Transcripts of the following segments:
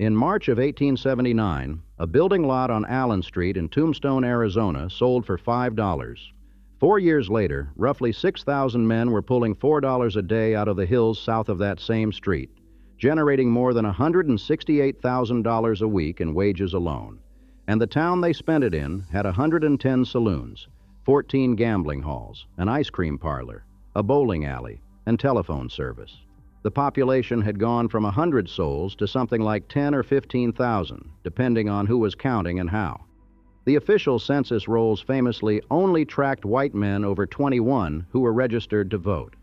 In March of 1879, a building lot on Allen Street in Tombstone, Arizona, sold for $5. 4 years later, roughly 6,000 men were pulling $4 a day out of the hills south of that same street, generating more than $168,000 a week in wages alone. And the town they spent it in had 110 saloons, 14 gambling halls, an ice cream parlor, a bowling alley, and telephone service. The population had gone from 100 souls to something like 10 or 15,000, depending on who was counting and how. The official census rolls famously only tracked white men over 21 who were registered to vote.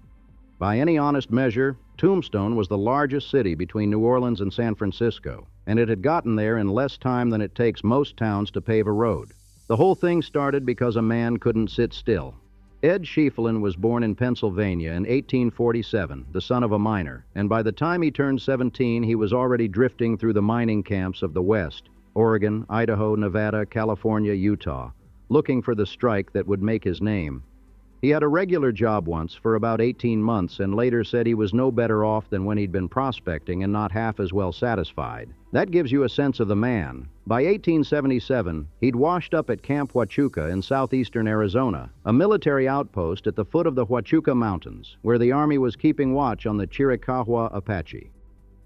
By any honest measure, Tombstone was the largest city between New Orleans and San Francisco, and it had gotten there in less time than it takes most towns to pave a road. The whole thing started because a man couldn't sit still. Ed Schieffelin was born in Pennsylvania in 1847, the son of a miner, and by the time he turned 17, he was already drifting through the mining camps of the West, Oregon, Idaho, Nevada, California, Utah, looking for the strike that would make his name. He had a regular job once for about 18 months and later said he was no better off than when he'd been prospecting and not half as well satisfied. That gives you a sense of the man. By 1877, he'd washed up at Camp Huachuca in southeastern Arizona, a military outpost at the foot of the Huachuca Mountains, where the Army was keeping watch on the Chiricahua Apache.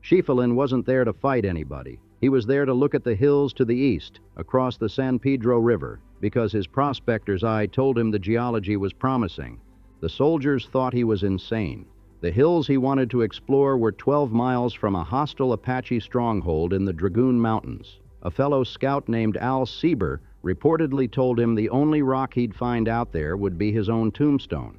Schieffelin wasn't there to fight anybody. He was there to look at the hills to the east, across the San Pedro River, because his prospector's eye told him the geology was promising. The soldiers thought he was insane. The hills he wanted to explore were 12 miles from a hostile Apache stronghold in the Dragoon Mountains. A fellow scout named Al Sieber reportedly told him the only rock he'd find out there would be his own tombstone.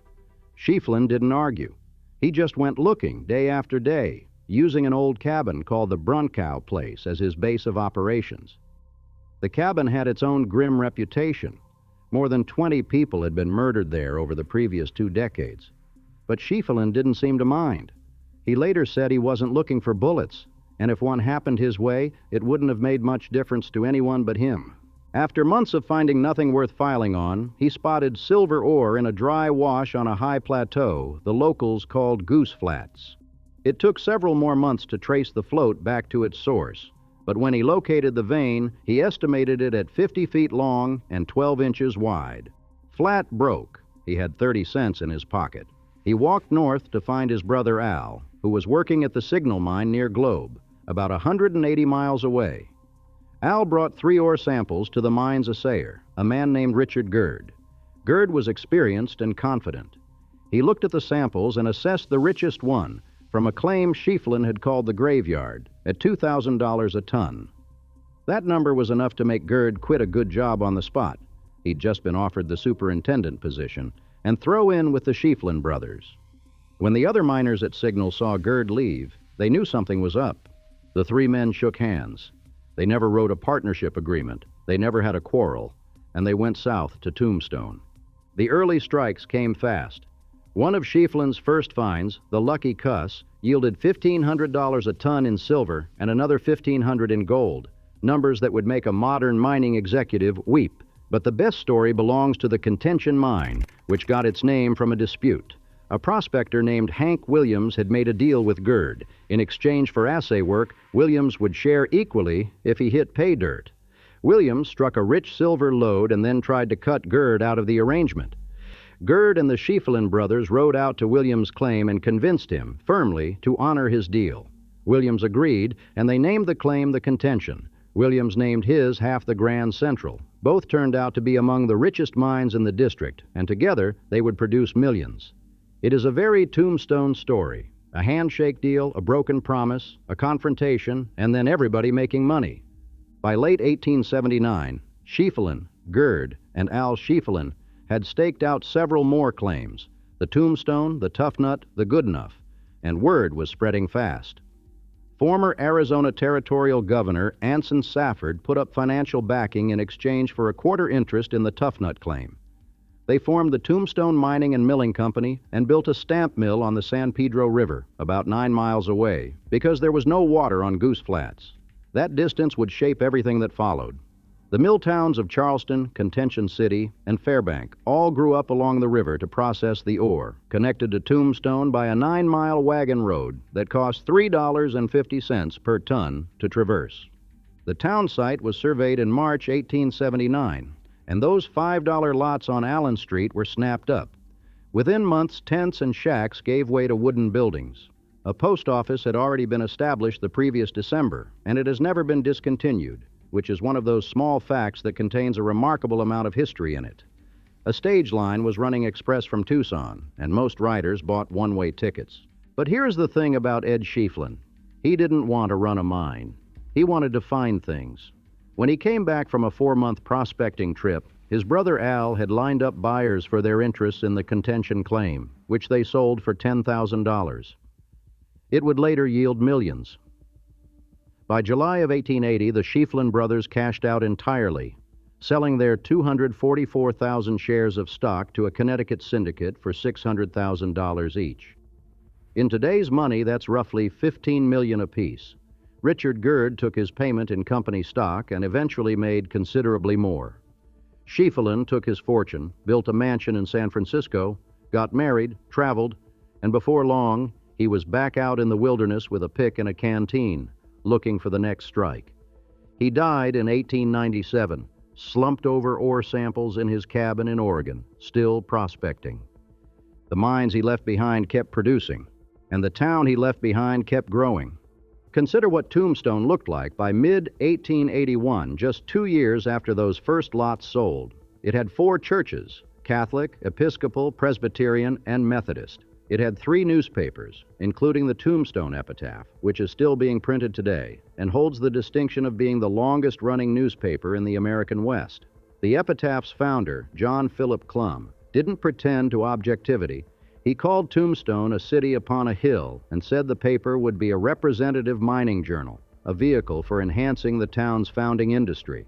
Schieffelin didn't argue. He just went looking day after day, using an old cabin called the Brunkow Place as his base of operations. The cabin had its own grim reputation. More than 20 people had been murdered there over the previous 2 decades. But Schieffelin didn't seem to mind. He later said he wasn't looking for bullets, and if one happened his way, it wouldn't have made much difference to anyone but him. After months of finding nothing worth filing on, he spotted silver ore in a dry wash on a high plateau the locals called Goose Flats. It took several more months to trace the float back to its source, but when he located the vein, he estimated it at 50 feet long and 12 inches wide. Flat broke. He had 30 cents in his pocket. He walked north to find his brother Al, who was working at the signal mine near Globe, about 180 miles away. Al brought 3 ore samples to the mine's assayer, a man named Richard Gerd. Gerd was experienced and confident. He looked at the samples and assessed the richest one, from a claim Schieffelin had called the graveyard, at $2,000 a ton. That number was enough to make Gerd quit a good job on the spot. He'd just been offered the superintendent position, and throw in with the Schieffelin brothers. When the other miners at Signal saw Gerd leave, they knew something was up. The 3 men shook hands. They never wrote a partnership agreement. They never had a quarrel, and they went south to Tombstone. The early strikes came fast. One of Schieffelin's first finds, the Lucky Cuss, yielded $1,500 a ton in silver and another $1,500 in gold, numbers that would make a modern mining executive weep. But the best story belongs to the Contention Mine, which got its name from a dispute. A prospector named Hank Williams had made a deal with Gerd. In exchange for assay work, Williams would share equally if he hit pay dirt. Williams struck a rich silver lode and then tried to cut Gerd out of the arrangement. Gerd and the Schieffelin brothers rode out to Williams' claim and convinced him, firmly, to honor his deal. Williams agreed, and they named the claim the Contention. Williams named his half the Grand Central. Both turned out to be among the richest mines in the district, and together they would produce millions. It is a very Tombstone story. A handshake deal, a broken promise, a confrontation, and then everybody making money. By late 1879, Schieffelin, Gerd, and Al Schieffelin had staked out several more claims, the Tombstone, the Tough Nut, the Goodenough, and word was spreading fast. Former Arizona Territorial Governor Anson Safford put up financial backing in exchange for a quarter interest in the Tough Nut claim. They formed the Tombstone Mining and Milling Company and built a stamp mill on the San Pedro River, about 9 miles away, because there was no water on Goose Flats. That distance would shape everything that followed. The mill towns of Charleston, Contention City, and Fairbank all grew up along the river to process the ore, connected to Tombstone by a 9-mile wagon road that cost $3.50 per ton to traverse. The town site was surveyed in March 1879, and those $5 lots on Allen Street were snapped up. Within months, tents and shacks gave way to wooden buildings. A post office had already been established the previous December, and it has never been discontinued, which is one of those small facts that contains a remarkable amount of history in it. A stage line was running express from Tucson, and most riders bought one-way tickets. But here's the thing about Ed Schieffelin. He didn't want to run a mine. He wanted to find things. When he came back from a 4-month prospecting trip, his brother Al had lined up buyers for their interests in the Contention claim, which they sold for $10,000. It would later yield millions. By July of 1880, the Schieffelin brothers cashed out entirely, selling their 244,000 shares of stock to a Connecticut syndicate for $600,000 each. In today's money, that's roughly $15 million apiece. Richard Gerd took his payment in company stock and eventually made considerably more. Schieffelin took his fortune, built a mansion in San Francisco, got married, traveled, and before long, he was back out in the wilderness with a pick and a canteen, looking for the next strike. He died in 1897, slumped over ore samples in his cabin in Oregon, still prospecting. The mines he left behind kept producing, and the town he left behind kept growing. Consider what Tombstone looked like by mid-1881, just 2 years after those first lots sold. It had 4 churches: Catholic, Episcopal, Presbyterian, and Methodist. It had 3 newspapers, including the Tombstone Epitaph, which is still being printed today and holds the distinction of being the longest-running newspaper in the American West. The Epitaph's founder, John Philip Clum, didn't pretend to objectivity. He called Tombstone a city upon a hill and said the paper would be a representative mining journal, a vehicle for enhancing the town's founding industry.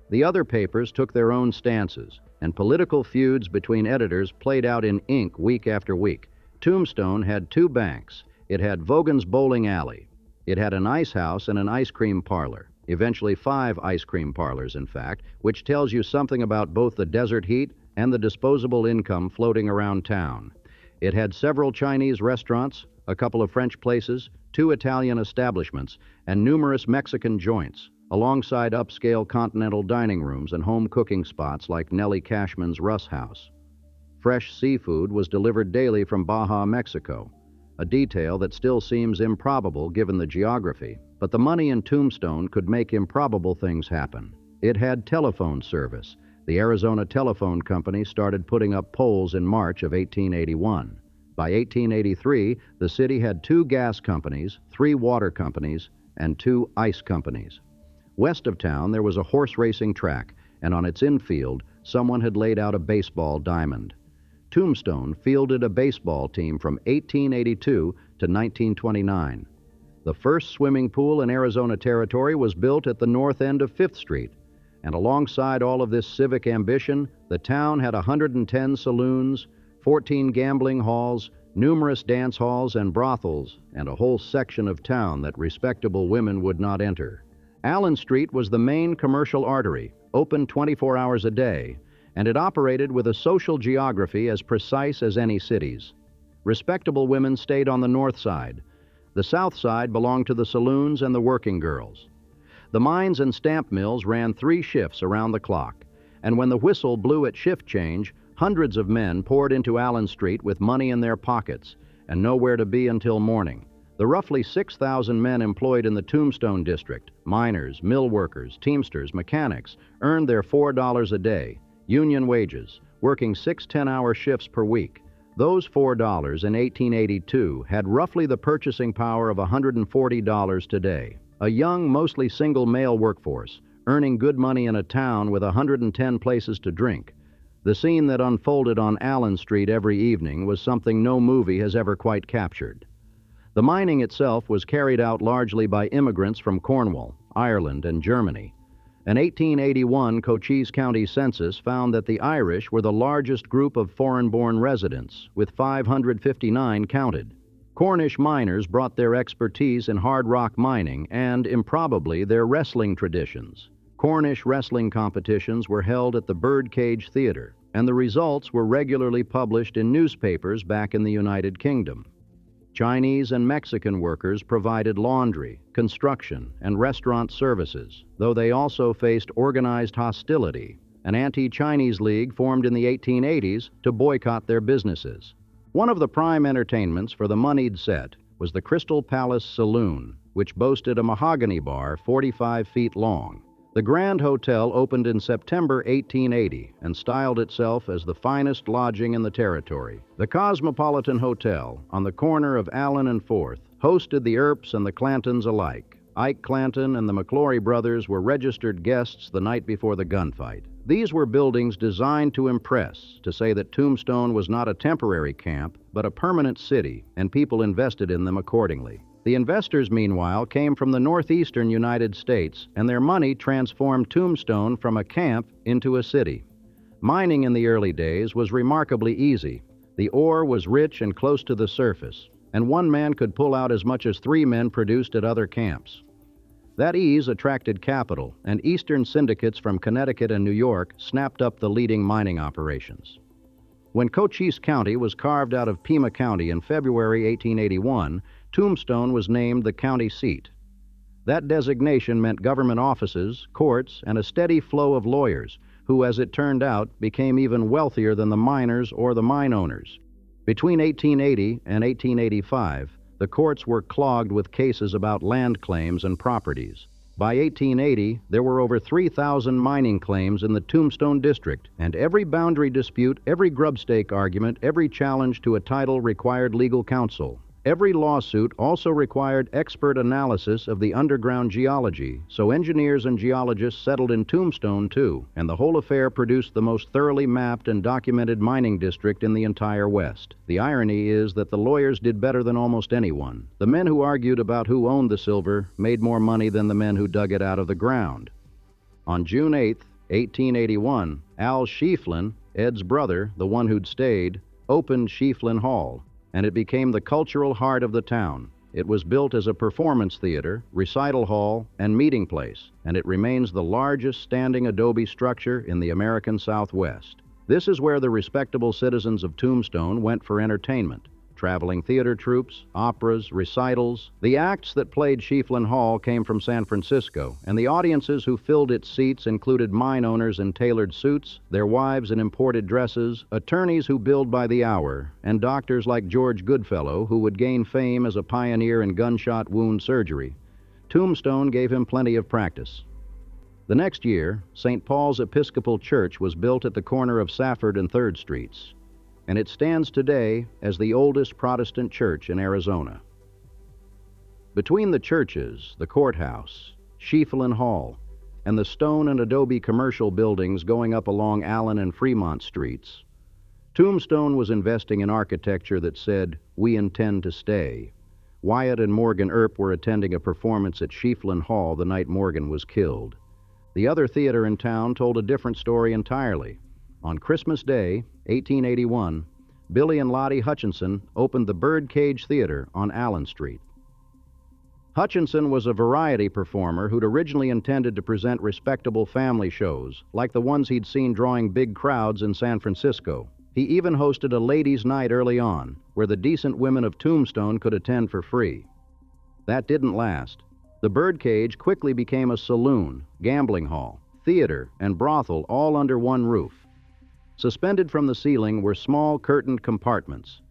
The other papers took their own stances, and political feuds between editors played out in ink week after week. Tombstone had 2 banks. It had Vogan's Bowling Alley. It had an ice house and an ice cream parlor, eventually 5 ice cream parlors, in fact, which tells you something about both the desert heat and the disposable income floating around town. It had several Chinese restaurants, a couple of French places, 2 Italian establishments, and numerous Mexican joints, alongside upscale continental dining rooms and home cooking spots like Nellie Cashman's Russ House. Fresh seafood was delivered daily from Baja, Mexico, a detail that still seems improbable given the geography, but the money in Tombstone could make improbable things happen. It had telephone service. The Arizona Telephone Company started putting up poles in March of 1881. By 1883, the city had 2 gas companies, 3 water companies, and 2 ice companies. West of town, there was a horse racing track, and on its infield, someone had laid out a baseball diamond. Tombstone fielded a baseball team from 1882 to 1929. The first swimming pool in Arizona Territory was built at the north end of 5th Street, and alongside all of this civic ambition, the town had 110 saloons, 14 gambling halls, numerous dance halls and brothels, and a whole section of town that respectable women would not enter. Allen Street was the main commercial artery, open 24 hours a day, and it operated with a social geography as precise as any city's. Respectable women stayed on the north side. The south side belonged to the saloons and the working girls. The mines and stamp mills ran 3 shifts around the clock, and when the whistle blew at shift change, hundreds of men poured into Allen Street with money in their pockets and nowhere to be until morning. The roughly 6,000 men employed in the Tombstone district, miners, mill workers, teamsters, mechanics, earned their $4 a day, union wages, working 6 10-hour shifts per week. Those $4 in 1882 had roughly the purchasing power of $140 today. A young, mostly single male workforce, earning good money in a town with 110 places to drink. The scene that unfolded on Allen Street every evening was something no movie has ever quite captured. The mining itself was carried out largely by immigrants from Cornwall, Ireland, and Germany. An 1881 Cochise County census found that the Irish were the largest group of foreign-born residents, with 559 counted. Cornish miners brought their expertise in hard rock mining and, improbably, their wrestling traditions. Cornish wrestling competitions were held at the Birdcage Theater, and the results were regularly published in newspapers back in the United Kingdom. Chinese and Mexican workers provided laundry, construction, and restaurant services, though they also faced organized hostility. An anti-Chinese league formed in the 1880s to boycott their businesses. One of the prime entertainments for the moneyed set was the Crystal Palace Saloon, which boasted a mahogany bar 45 feet long. The Grand Hotel opened in September 1880 and styled itself as the finest lodging in the territory. The Cosmopolitan Hotel, on the corner of Allen and 4th, hosted the Earps and the Clantons alike. Ike Clanton and the McClory brothers were registered guests the night before the gunfight. These were buildings designed to impress, to say that Tombstone was not a temporary camp, but a permanent city, and people invested in them accordingly. The investors, meanwhile, came from the northeastern United States, and their money transformed Tombstone from a camp into a city. Mining in the early days was remarkably easy. The ore was rich and close to the surface, and one man could pull out as much as 3 men produced at other camps. That ease attracted capital, and eastern syndicates from Connecticut and New York snapped up the leading mining operations. When Cochise County was carved out of Pima County in February 1881, Tombstone was named the county seat. That designation meant government offices, courts, and a steady flow of lawyers, who, as it turned out, became even wealthier than the miners or the mine owners. Between 1880 and 1885, the courts were clogged with cases about land claims and properties. By 1880, there were over 3,000 mining claims in the Tombstone district, and every boundary dispute, every grubstake argument, every challenge to a title required legal counsel. Every lawsuit also required expert analysis of the underground geology, so engineers and geologists settled in Tombstone too, and the whole affair produced the most thoroughly mapped and documented mining district in the entire West. The irony is that the lawyers did better than almost anyone. The men who argued about who owned the silver made more money than the men who dug it out of the ground. On June 8, 1881, Al Schieffelin, Ed's brother, the one who'd stayed, opened Schieffelin Hall, and it became the cultural heart of the town. It was built as a performance theater, recital hall, and meeting place, and it remains the largest standing adobe structure in the American Southwest. This is where the respectable citizens of Tombstone went for entertainment. Traveling theater troupes, operas, recitals. The acts that played Schieffelin Hall came from San Francisco, and the audiences who filled its seats included mine owners in tailored suits, their wives in imported dresses, attorneys who billed by the hour, and doctors like George Goodfellow, who would gain fame as a pioneer in gunshot wound surgery. Tombstone gave him plenty of practice. The next year, St. Paul's Episcopal Church was built at the corner of Safford and 3rd Streets, and it stands today as the oldest Protestant church in Arizona. Between the churches, the courthouse, Schieffelin Hall, and the stone and adobe commercial buildings going up along Allen and Fremont streets, Tombstone was investing in architecture that said, "We intend to stay." Wyatt and Morgan Earp were attending a performance at Schieffelin Hall the night Morgan was killed. The other theater in town told a different story entirely. On Christmas Day, 1881, Billy and Lottie Hutchinson opened the Birdcage Theater on Allen Street. Hutchinson was a variety performer who'd originally intended to present respectable family shows, like the ones he'd seen drawing big crowds in San Francisco. He even hosted a ladies' night early on, where the decent women of Tombstone could attend for free. That didn't last. The Birdcage quickly became a saloon, gambling hall, theater, and brothel all under one roof. Suspended from the ceiling were small curtained compartments,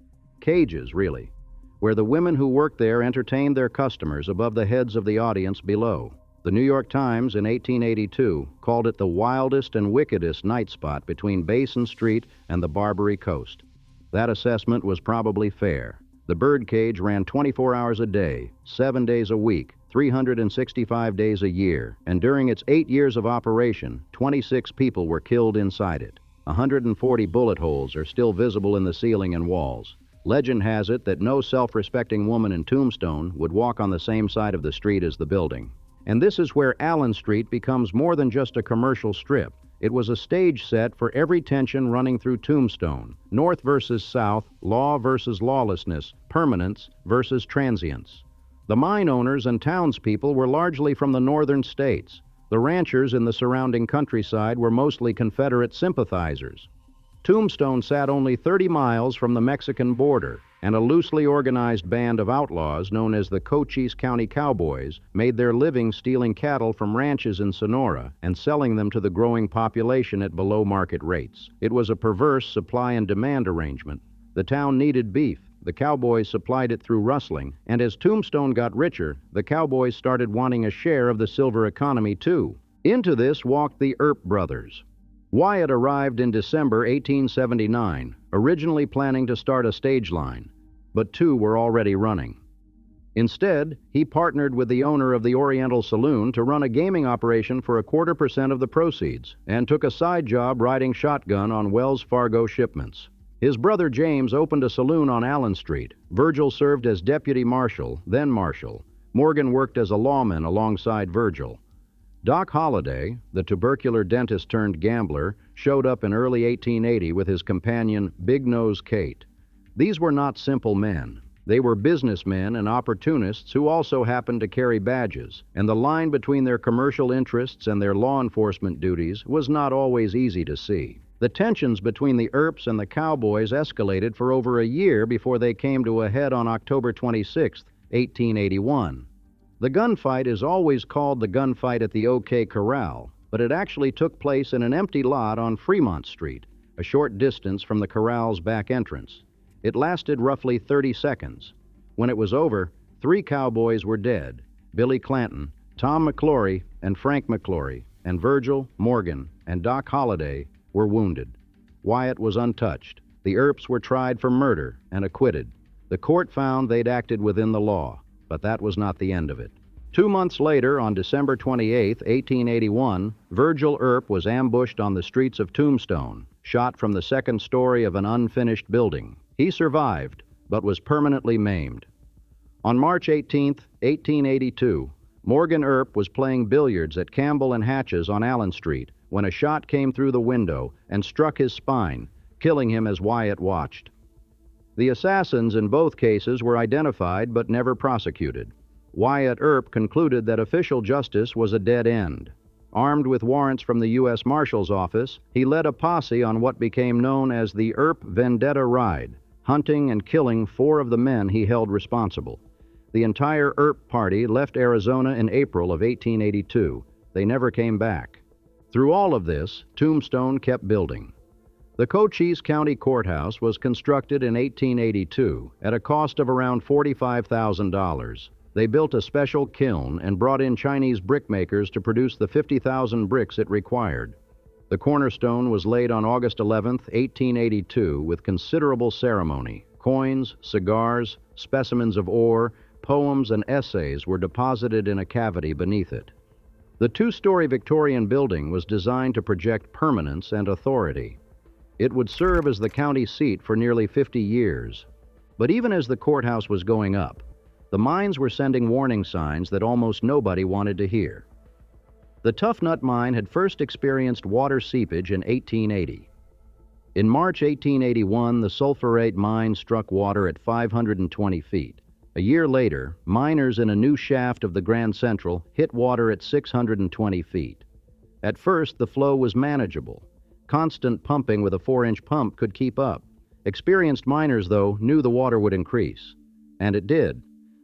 cages really, where the women who worked there entertained their customers above the heads of the audience below. The New York Times in 1882 called it the wildest and wickedest night spot between Basin Street and the Barbary Coast. That assessment was probably fair. The Birdcage ran 24 hours a day, 7 days a week, 365 days a year, and during its 8 years of operation, 26 people were killed inside it. 140 bullet holes are still visible in the ceiling and walls. Legend has it that no self-respecting woman in Tombstone would walk on the same side of the street as the building. And this is where Allen Street becomes more than just a commercial strip. It was a stage set for every tension running through Tombstone. North versus south, law versus lawlessness, permanence versus transience. The mine owners and townspeople were largely from the northern states. The ranchers in the surrounding countryside were mostly Confederate sympathizers. Tombstone sat only 30 miles from the Mexican border, and a loosely organized band of outlaws known as the Cochise County Cowboys made their living stealing cattle from ranches in Sonora and selling them to the growing population at below-market rates. It was a perverse supply and demand arrangement. The town needed beef. The cowboys supplied it through rustling, and as Tombstone got richer, the cowboys started wanting a share of the silver economy, too. Into this walked the Earp brothers. Wyatt arrived in December 1879, originally planning to start a stage line, but two were already running. Instead, he partnered with the owner of the Oriental Saloon to run a gaming operation for 0.25% of the proceeds, and took a side job riding shotgun on Wells Fargo shipments. His brother James opened a saloon on Allen Street. Virgil served as deputy marshal, then marshal. Morgan worked as a lawman alongside Virgil. Doc Holliday, the tubercular dentist-turned-gambler, showed up in early 1880 with his companion, Big Nose Kate. These were not simple men. They were businessmen and opportunists who also happened to carry badges, and the line between their commercial interests and their law enforcement duties was not always easy to see. The tensions between the Earps and the Cowboys escalated for over a year before they came to a head on October 26, 1881. The gunfight is always called the gunfight at the OK Corral, but it actually took place in an empty lot on Fremont Street, a short distance from the corral's back entrance. It lasted roughly 30 seconds. When it was over, 3 cowboys were dead: Billy Clanton, Tom McClory, and Frank McClory, and Virgil, Morgan, and Doc Holliday were wounded. Wyatt was untouched. The Earps were tried for murder and acquitted. The court found they'd acted within the law, but that was not the end of it. 2 months later, on December 28, 1881, Virgil Earp was ambushed on the streets of Tombstone, shot from the second story of an unfinished building. He survived, but was permanently maimed. On March 18, 1882, Morgan Earp was playing billiards at Campbell and Hatch's on Allen Street when a shot came through the window and struck his spine, killing him as Wyatt watched. The assassins in both cases were identified but never prosecuted. Wyatt Earp concluded that official justice was a dead end. Armed with warrants from the U.S. Marshal's office, he led a posse on what became known as the Earp Vendetta Ride, hunting and killing 4 of the men he held responsible. The entire Earp party left Arizona in April of 1882. They never came back. Through all of this, Tombstone kept building. The Cochise County Courthouse was constructed in 1882 at a cost of around $45,000. They built a special kiln and brought in Chinese brickmakers to produce the 50,000 bricks it required. The cornerstone was laid on August 11, 1882, with considerable ceremony. Coins, cigars, specimens of ore, poems, and essays were deposited in a cavity beneath it. The 2-story Victorian building was designed to project permanence and authority. It would serve as the county seat for nearly 50 years. But even as the courthouse was going up, the mines were sending warning signs that almost nobody wanted to hear. The Tough Nut Mine had first experienced water seepage in 1880. In March 1881, the sulfurate mine struck water at 520 feet. A year later, miners in a new shaft of the Grand Central hit water at 620 feet. At first, the flow was manageable. Constant pumping with a 4-inch pump could keep up. Experienced miners, though, knew the water would increase. And it did.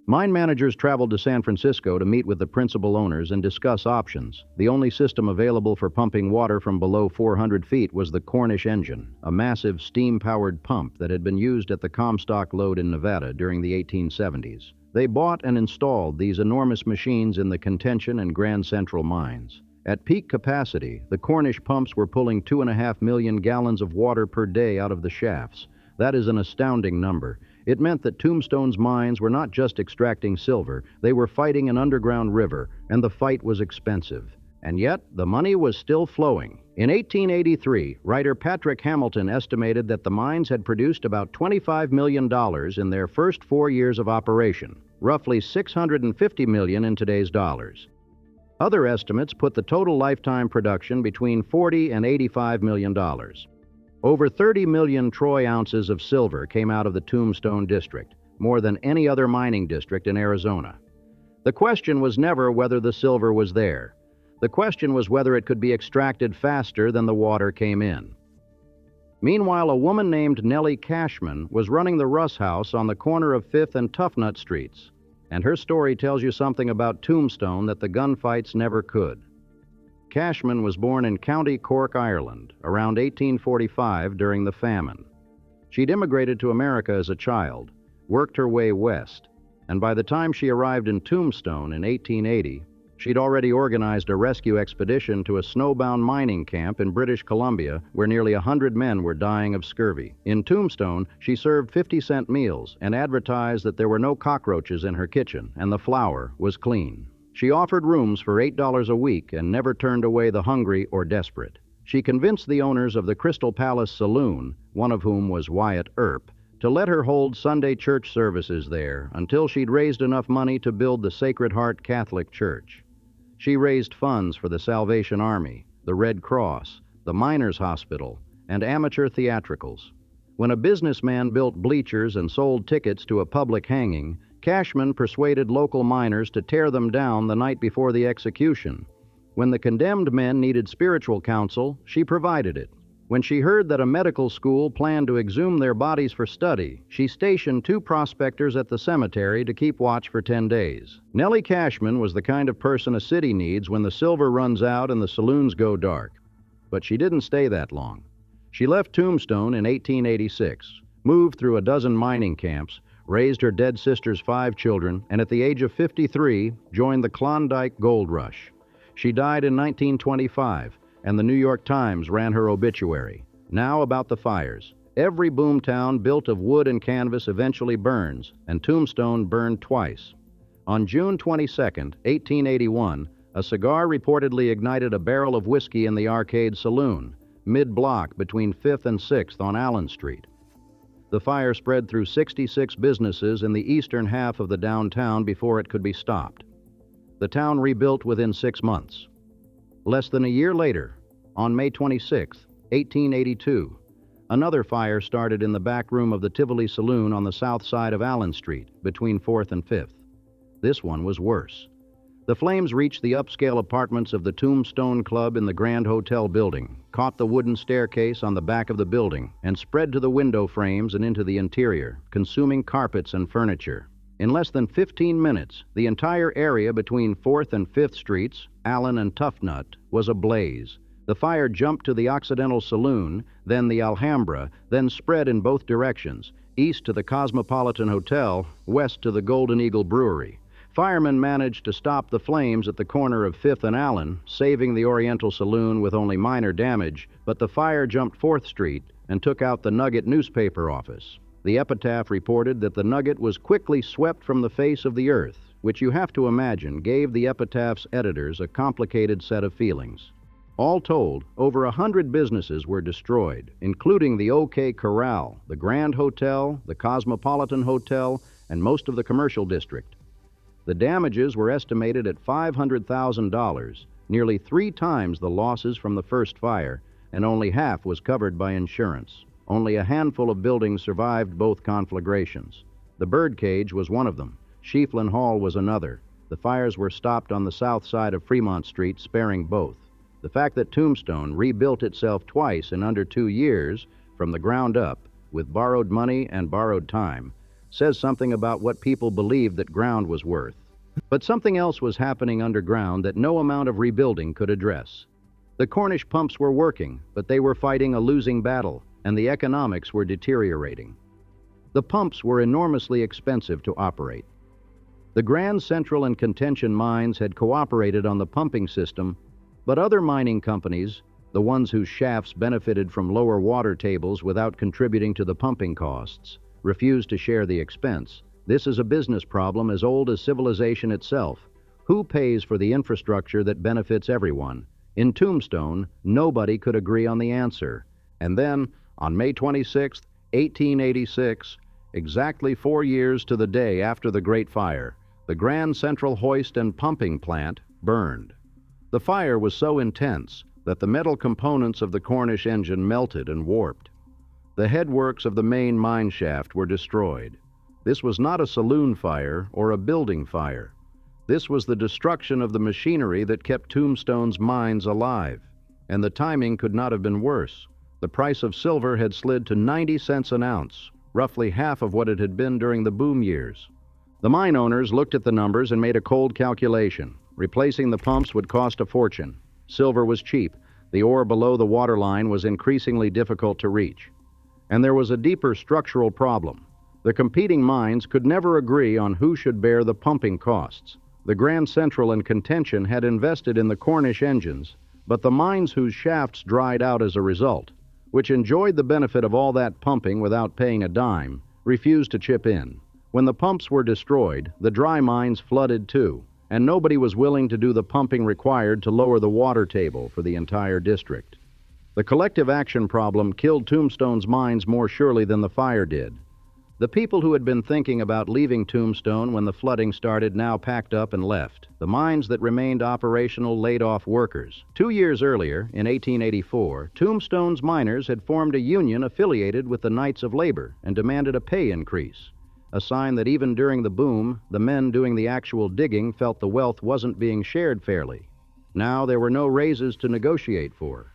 Mine managers traveled to San Francisco to meet with the principal owners and discuss options. The only system available for pumping water from below 400 feet was the Cornish engine, a massive steam-powered pump that had been used at the Comstock lode in Nevada during the 1870s. They bought and installed these enormous machines in the Contention and Grand Central mines. At peak capacity, the Cornish pumps were pulling 2.5 million gallons of water per day out of the shafts. That is an astounding number. It meant that Tombstone's mines were not just extracting silver, they were fighting an underground river, and the fight was expensive. And yet, the money was still flowing. In 1883, writer Patrick Hamilton estimated that the mines had produced about $25 million in their first 4 years of operation, roughly $650 million in today's dollars. Other estimates put the total lifetime production between $40 and $85 million. Over 30 million troy ounces of silver came out of the Tombstone district, more than any other mining district in Arizona. The question was never whether the silver was there. The question was whether it could be extracted faster than the water came in. Meanwhile, a woman named Nellie Cashman was running the Russ House on the corner of 5th and Toughnut Streets, and her story tells you something about Tombstone that the gunfights never could. Cashman was born in County Cork, Ireland, around 1845 during the famine. She'd immigrated to America as a child, worked her way west, and by the time she arrived in Tombstone in 1880, she'd already organized a rescue expedition to a snowbound mining camp in British Columbia where nearly 100 men were dying of scurvy. In Tombstone, she served 50-cent meals and advertised that there were no cockroaches in her kitchen and the flour was clean. She offered rooms for $8 a week and never turned away the hungry or desperate. She convinced the owners of the Crystal Palace Saloon, one of whom was Wyatt Earp, to let her hold Sunday church services there until she'd raised enough money to build the Sacred Heart Catholic Church. She raised funds for the Salvation Army, the Red Cross, the Miners' Hospital, and amateur theatricals. When a businessman built bleachers and sold tickets to a public hanging, Cashman persuaded local miners to tear them down the night before the execution. When the condemned men needed spiritual counsel, she provided it. When she heard that a medical school planned to exhume their bodies for study, she stationed 2 prospectors at the cemetery to keep watch for 10 days. Nellie Cashman was the kind of person a city needs when the silver runs out and the saloons go dark. But she didn't stay that long. She left Tombstone in 1886, moved through a dozen mining camps, raised her dead sister's 5 children, and at the age of 53, joined the Klondike Gold Rush. She died in 1925, and the New York Times ran her obituary. Now about the fires. Every boomtown built of wood and canvas eventually burns, and Tombstone burned twice. On June 22, 1881, a cigar reportedly ignited a barrel of whiskey in the Arcade Saloon, mid-block between 5th and 6th on Allen Street. The fire spread through 66 businesses in the eastern half of the downtown before it could be stopped. The town rebuilt within 6 months. Less than a year later, on May 26, 1882, another fire started in the back room of the Tivoli Saloon on the south side of Allen Street, between 4th and 5th. This one was worse. The flames reached the upscale apartments of the Tombstone Club in the Grand Hotel building, caught the wooden staircase on the back of the building, and spread to the window frames and into the interior, consuming carpets and furniture. In less than 15 minutes, the entire area between 4th and 5th Streets, Allen and Toughnut, was ablaze. The fire jumped to the Occidental Saloon, then the Alhambra, then spread in both directions, east to the Cosmopolitan Hotel, west to the Golden Eagle Brewery. Firemen managed to stop the flames at the corner of 5th and Allen, saving the Oriental Saloon with only minor damage, but the fire jumped 4th Street and took out the Nugget newspaper office. The epitaph reported that the Nugget was quickly swept from the face of the earth, which you have to imagine gave the epitaph's editors a complicated set of feelings. All told, over 100 businesses were destroyed, including the OK Corral, the Grand Hotel, the Cosmopolitan Hotel, and most of the commercial district. The damages were estimated at $500,000, nearly 3 times the losses from the first fire, and only half was covered by insurance. Only a handful of buildings survived both conflagrations. The Birdcage was one of them. Schieffelin Hall was another. The fires were stopped on the south side of Fremont Street, sparing both. The fact that Tombstone rebuilt itself twice in under 2 years, from the ground up, with borrowed money and borrowed time, says something about what people believed that ground was worth. But something else was happening underground that no amount of rebuilding could address. The Cornish pumps were working, but they were fighting a losing battle, and the economics were deteriorating. The pumps were enormously expensive to operate. The Grand Central and Contention mines had cooperated on the pumping system, but other mining companies, the ones whose shafts benefited from lower water tables without contributing to the pumping costs, refused to share the expense. This is a business problem as old as civilization itself. Who pays for the infrastructure that benefits everyone? In Tombstone, nobody could agree on the answer. And then, on May 26, 1886, exactly 4 years to the day after the Great Fire, the Grand Central Hoist and Pumping Plant burned. The fire was so intense that the metal components of the Cornish engine melted and warped. The headworks of the main mine shaft were destroyed. This was not a saloon fire or a building fire. This was the destruction of the machinery that kept Tombstone's mines alive, and the timing could not have been worse. The price of silver had slid to 90 cents an ounce, roughly half of what it had been during the boom years. The mine owners looked at the numbers and made a cold calculation. Replacing the pumps would cost a fortune. Silver was cheap. The ore below the waterline was increasingly difficult to reach. And there was a deeper structural problem. The competing mines could never agree on who should bear the pumping costs. The Grand Central and Contention had invested in the Cornish engines, but the mines whose shafts dried out as a result, which enjoyed the benefit of all that pumping without paying a dime, refused to chip in. When the pumps were destroyed, the dry mines flooded too, and nobody was willing to do the pumping required to lower the water table for the entire district. The collective action problem killed Tombstone's mines more surely than the fire did. The people who had been thinking about leaving Tombstone when the flooding started now packed up and left. The mines that remained operational laid off workers. 2 years earlier, in 1884, Tombstone's miners had formed a union affiliated with the Knights of Labor and demanded a pay increase, a sign that even during the boom, the men doing the actual digging felt the wealth wasn't being shared fairly. Now there were no raises to negotiate for.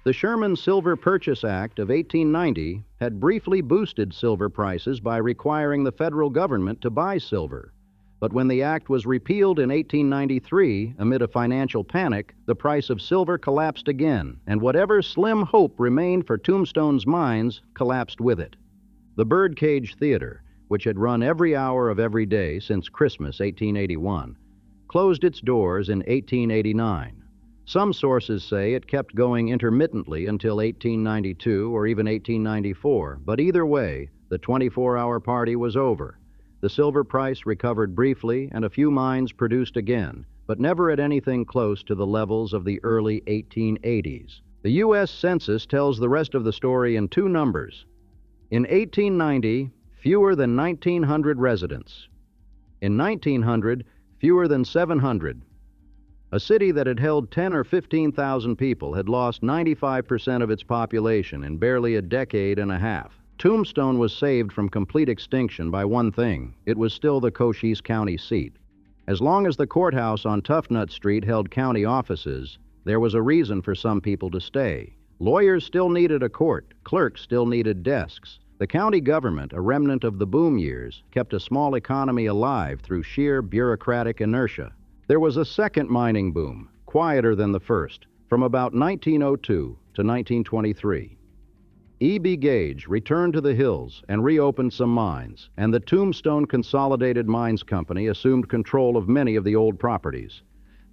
The Sherman Silver Purchase Act of 1890 had briefly boosted silver prices by requiring the federal government to buy silver. But when the act was repealed in 1893, amid a financial panic, the price of silver collapsed again, and whatever slim hope remained for Tombstone's mines collapsed with it. The Birdcage Theater, which had run every hour of every day since Christmas 1881, closed its doors in 1889. Some sources say it kept going intermittently until 1892 or even 1894, but either way, the 24-hour party was over. The silver price recovered briefly, and a few mines produced again, but never at anything close to the levels of the early 1880s. The U.S. Census tells the rest of the story in two numbers. In 1890, fewer than 1,900 residents. In 1900, fewer than 700. A city that had held 10 or 15,000 people had lost 95% of its population in barely a decade and a half. Tombstone was saved from complete extinction by one thing: it was still the Cochise County seat. As long as the courthouse on Toughnut Street held county offices, there was a reason for some people to stay. Lawyers still needed a court, clerks still needed desks. The county government, a remnant of the boom years, kept a small economy alive through sheer bureaucratic inertia. There was a second mining boom, quieter than the first, from about 1902 to 1923. E.B. Gage returned to the hills and reopened some mines, and the Tombstone Consolidated Mines Company assumed control of many of the old properties.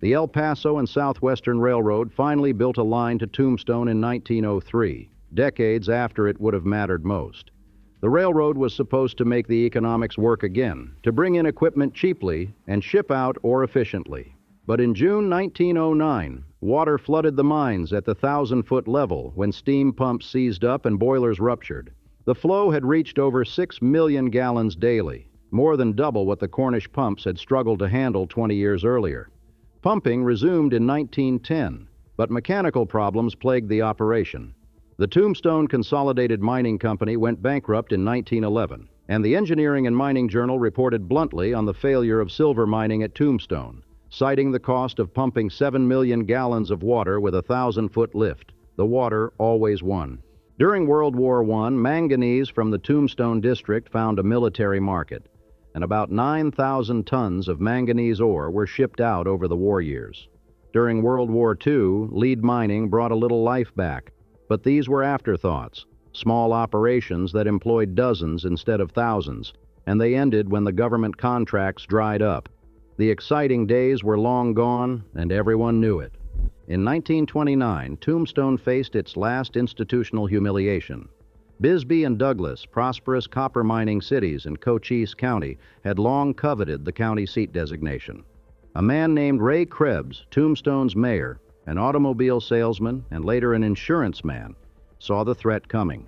The El Paso and Southwestern Railroad finally built a line to Tombstone in 1903, decades after it would have mattered most. The railroad was supposed to make the economics work again, to bring in equipment cheaply and ship out ore efficiently. But in June 1909, water flooded the mines at the 1,000-foot level when steam pumps seized up and boilers ruptured. The flow had reached over 6 million gallons daily, more than double what the Cornish pumps had struggled to handle 20 years earlier. Pumping resumed in 1910, but mechanical problems plagued the operation. The Tombstone Consolidated Mining Company went bankrupt in 1911, and the Engineering and Mining Journal reported bluntly on the failure of silver mining at Tombstone, citing the cost of pumping 7 million gallons of water with a 1,000-foot lift. The water always won. During World War I, manganese from the Tombstone district found a military market, and about 9,000 tons of manganese ore were shipped out over the war years. During World War II, lead mining brought a little life back, but these were afterthoughts, small operations that employed dozens instead of thousands, and they ended when the government contracts dried up. The exciting days were long gone, and everyone knew it. In 1929, Tombstone faced its last institutional humiliation. Bisbee and Douglas, prosperous copper mining cities in Cochise County, had long coveted the county seat designation. A man named Ray Krebs, Tombstone's mayor, an automobile salesman, and later an insurance man, saw the threat coming.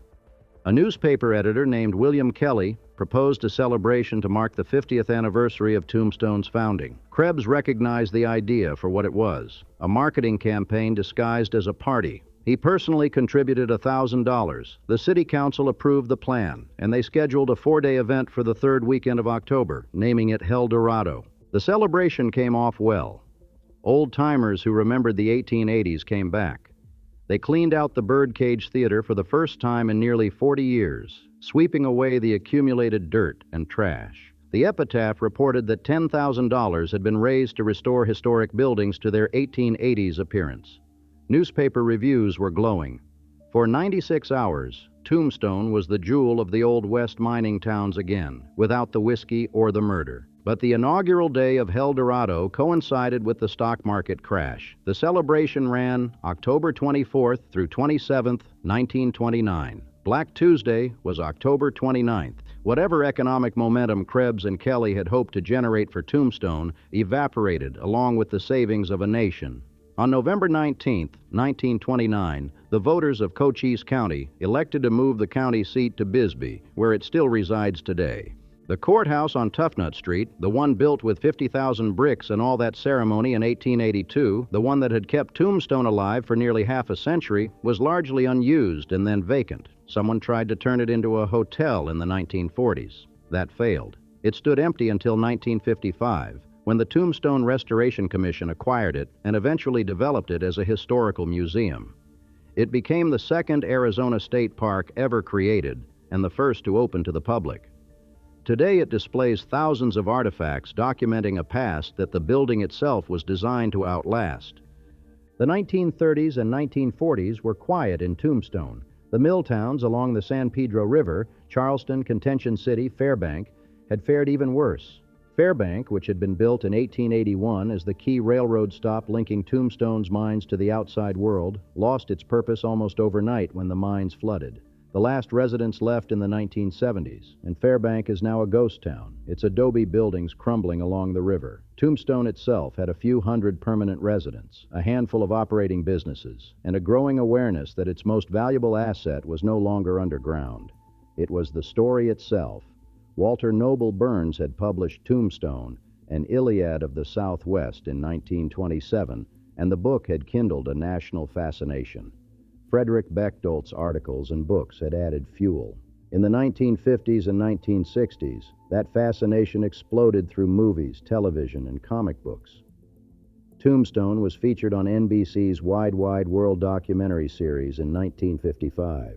A newspaper editor named William Kelly proposed a celebration to mark the 50th anniversary of Tombstone's founding. Krebs recognized the idea for what it was, a marketing campaign disguised as a party. He personally contributed $1,000. The city council approved the plan, and they scheduled a 4-day event for the third weekend of October, naming it Heldorado. The celebration came off well. Old-timers who remembered the 1880s came back. They cleaned out the Birdcage Theater for the first time in nearly 40 years, sweeping away the accumulated dirt and trash. The epitaph reported that $10,000 had been raised to restore historic buildings to their 1880s appearance. Newspaper reviews were glowing. For 96 hours, Tombstone was the jewel of the Old West mining towns again, without the whiskey or the murder. But the inaugural day of Heldorado coincided with the stock market crash. The celebration ran October 24th through 27th, 1929. Black Tuesday was October 29th. Whatever economic momentum Krebs and Kelly had hoped to generate for Tombstone evaporated along with the savings of a nation. On November 19, 1929, the voters of Cochise County elected to move the county seat to Bisbee, where it still resides today. The courthouse on Toughnut Street, the one built with 50,000 bricks and all that ceremony in 1882, the one that had kept Tombstone alive for nearly half a century, was largely unused and then vacant. Someone tried to turn it into a hotel in the 1940s. That failed. It stood empty until 1955, when the Tombstone Restoration Commission acquired it and eventually developed it as a historical museum. It became the second Arizona state park ever created and the first to open to the public. Today it displays thousands of artifacts documenting a past that the building itself was designed to outlast. The 1930s and 1940s were quiet in Tombstone. The mill towns along the San Pedro River, Charleston, Contention City, Fairbank, had fared even worse. Fairbank, which had been built in 1881 as the key railroad stop linking Tombstone's mines to the outside world, lost its purpose almost overnight when the mines flooded. The last residents left in the 1970s, and Fairbank is now a ghost town, its adobe buildings crumbling along the river. Tombstone itself had a few hundred permanent residents, a handful of operating businesses, and a growing awareness that its most valuable asset was no longer underground. It was the story itself. Walter Noble Burns had published Tombstone, an Iliad of the Southwest in 1927, and the book had kindled a national fascination. Frederick Bechtoldt's articles and books had added fuel. In the 1950s and 1960s, that fascination exploded through movies, television, and comic books. Tombstone was featured on NBC's Wide Wide World documentary series in 1955.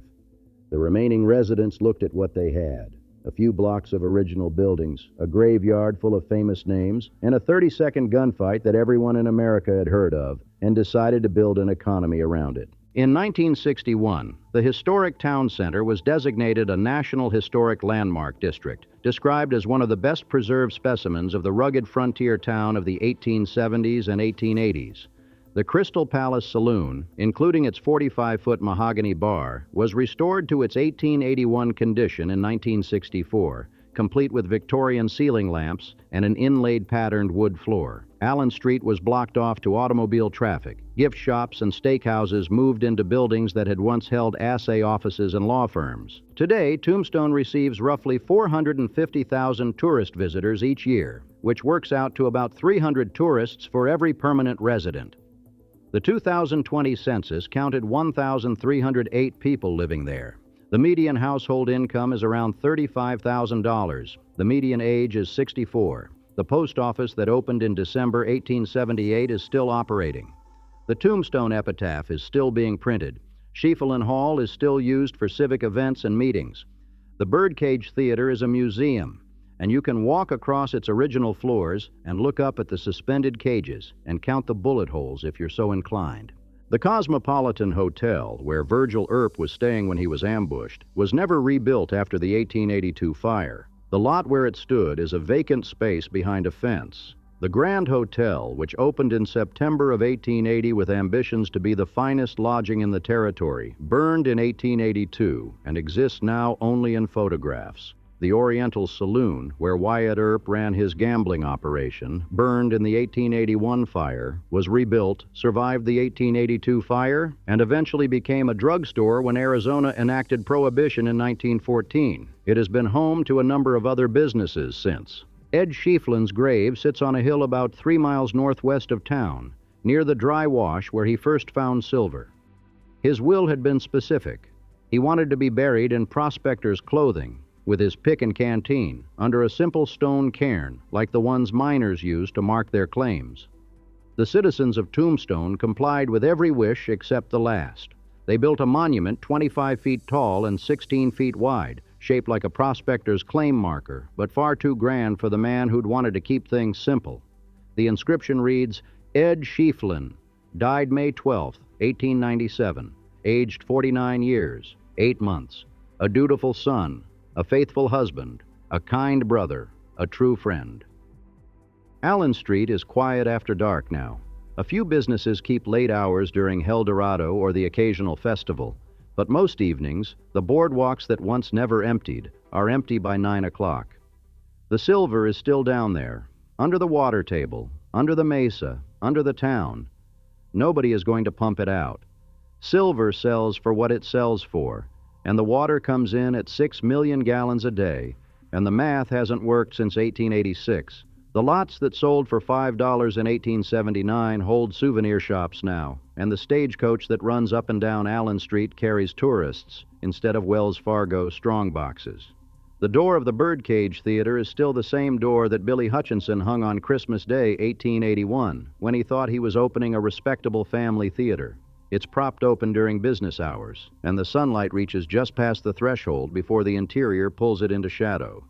The remaining residents looked at what they had: a few blocks of original buildings, a graveyard full of famous names, and a 30-second gunfight that everyone in America had heard of, and decided to build an economy around it. In 1961, the historic town center was designated a National Historic Landmark District, described as one of the best preserved specimens of the rugged frontier town of the 1870s and 1880s. The Crystal Palace Saloon, including its 45-foot mahogany bar, was restored to its 1881 condition in 1964, complete with Victorian ceiling lamps and an inlaid patterned wood floor. Allen Street was blocked off to automobile traffic. Gift shops and steakhouses moved into buildings that had once held assay offices and law firms. Today, Tombstone receives roughly 450,000 tourist visitors each year, which works out to about 300 tourists for every permanent resident. The 2020 census counted 1,308 people living there. The median household income is around $35,000. The median age is 64. The post office that opened in December 1878 is still operating. The Tombstone epitaph is still being printed. Schieffelin Hall is still used for civic events and meetings. The Birdcage Theater is a museum, and you can walk across its original floors and look up at the suspended cages and count the bullet holes if you're so inclined. The Cosmopolitan Hotel, where Virgil Earp was staying when he was ambushed, was never rebuilt after the 1882 fire. The lot where it stood is a vacant space behind a fence. The Grand Hotel, which opened in September of 1880 with ambitions to be the finest lodging in the territory, burned in 1882 and exists now only in photographs. The Oriental Saloon, where Wyatt Earp ran his gambling operation, burned in the 1881 fire, was rebuilt, survived the 1882 fire, and eventually became a drugstore when Arizona enacted Prohibition in 1914. It has been home to a number of other businesses since. Ed Schieffelin's grave sits on a hill about 3 miles northwest of town, near the dry wash where he first found silver. His will had been specific. He wanted to be buried in prospector's clothing, with his pick and canteen, under a simple stone cairn, like the ones miners used to mark their claims. The citizens of Tombstone complied with every wish except the last. They built a monument 25 feet tall and 16 feet wide, shaped like a prospector's claim marker, but far too grand for the man who'd wanted to keep things simple. The inscription reads, Ed Schieffelin, died May 12, 1897, aged 49 years, 8 months, a dutiful son, a faithful husband, a kind brother, a true friend. Allen Street is quiet after dark now. A few businesses keep late hours during Heldorado or the occasional festival, but most evenings, the boardwalks that once never emptied are empty by 9 o'clock. The silver is still down there, under the water table, under the mesa, under the town. Nobody is going to pump it out. Silver sells for what it sells for, and the water comes in at 6 million gallons a day, and the math hasn't worked since 1886. The lots that sold for $5 in 1879 hold souvenir shops now, and the stagecoach that runs up and down Allen Street carries tourists instead of Wells Fargo strongboxes. The door of the Birdcage Theater is still the same door that Billy Hutchinson hung on Christmas Day, 1881, when he thought he was opening a respectable family theater. It's propped open during business hours, and the sunlight reaches just past the threshold before the interior pulls it into shadow.